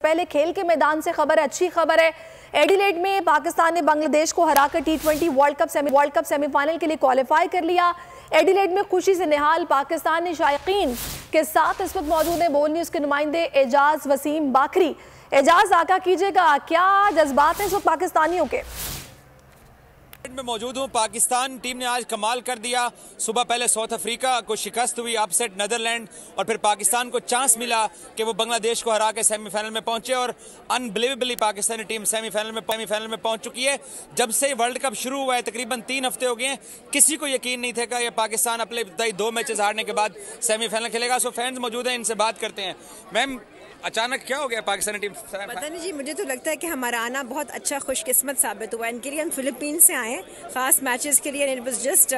पहले खेल के मैदान से खबर है, अच्छी खबर है। एडिलेड में पाकिस्तान ने बांग्लादेश को हराकर T20 वर्ल्ड कप सेमीफाइनल के लिए क्वालिफाई कर लिया। एडिलेड में खुशी से निहाल पाकिस्तानी शायकीन के साथ इस वक्त मौजूद हैं बोल न्यूज़ के नुमाइंदे एजाज वसीम बाकरी। एजाज, आका कीजिएगा, क्या जज्बात हैं इस वक्त पाकिस्तानियों के? में मौजूद हूँ। पाकिस्तान टीम ने आज कमाल कर दिया। सुबह पहले साउथ अफ्रीका को शिकस्त हुई, अपसेट नीदरलैंड, और फिर पाकिस्तान को चांस मिला कि वो बांग्लादेश को हरा के सेमीफाइनल में पहुंचे और अनबिलीवेबली पाकिस्तानी टीम सेमीफाइनल में पहुंच चुकी है। जब से वर्ल्ड कप शुरू हुआ है तकरीबन 3 हफ्ते हो गए हैं, किसी को यकीन नहीं था कि ये पाकिस्तान अपने 2 मैचेस हारने के बाद सेमीफाइनल खेलेगा। सो फैंस मौजूद हैं, इनसे बात करते हैं। मैम, अचानक क्या हो गया पाकिस्तानी टीम? पता नहीं जी, मुझे तो लगता है कि हमारा आना बहुत अच्छा खुशकिस्मत साबित हुआ। इनके लिए हम फिलीपींस से आए खास मैचेस के लिए। It was just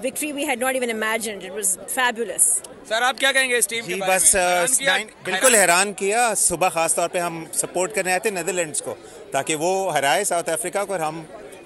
victory we had not even imagined. It was fabulous. Sir, आप क्या कहेंगे इस टीम के बारे में? बस बिल्कुल हैरान किया। सुबह खास तौर पे हम सपोर्ट करने आए थे नीदरलैंड्स को ताकि वो हराए साउथ अफ्रीका को और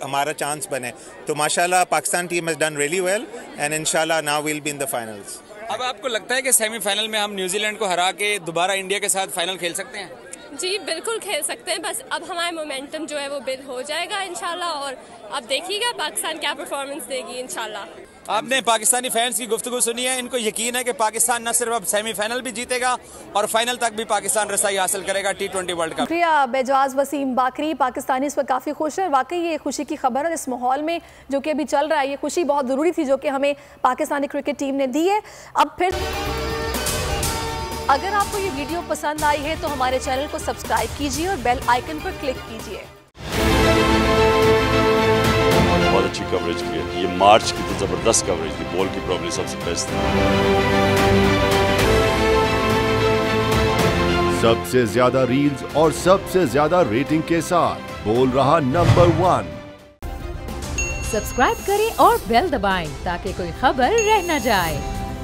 हमारा चांस बने। तो माशाल्लाह Pakistan team has done really well and इंशाल्लाह now will be in the finals. अब आपको लगता है कि सेमीफाइनल में हम न्यूजीलैंड को हरा के दोबारा इंडिया के साथ फाइनल खेल सकते हैं? जी बिल्कुल खेल सकते हैं। बस अब हमारा मोमेंटम जो है वो बिल्ड हो जाएगा इंशाल्लाह, और अब देखिएगा पाकिस्तान क्या परफॉर्मेंस देगी इंशाल्लाह। आपने पाकिस्तानी फैंस की गुफ्तगू सुनी है। इनको यकीन है कि पाकिस्तान न सिर्फ अब सेमीफाइनल भी जीतेगा और फाइनल तक भी पाकिस्तान रसाई हासिल करेगा T20 world cup. Ejaz Wasim बाकरी, पाकिस्तानी इस पर काफ़ी खुश है। वाकई ये खुशी की खबर है। इस माहौल में जो कि अभी चल रहा है, ये खुशी बहुत ज़रूरी थी जो कि हमें पाकिस्तानी क्रिकेट टीम ने दी है। अब फिर अगर आपको ये वीडियो पसंद आई है तो हमारे चैनल को सब्सक्राइब कीजिए और बेल आइकन पर क्लिक कीजिए। बहुत अच्छी कवरेज की है। ये मार्च की तो जबरदस्त कवरेज थी। बॉल की प्रॉब्लम सबसे बेस्ट थी। सबसे ज्यादा रील्स और सबसे ज्यादा रेटिंग के साथ बोल रहा नंबर 1। सब्सक्राइब करें और बेल दबाएं ताकि कोई खबर रह न जाए।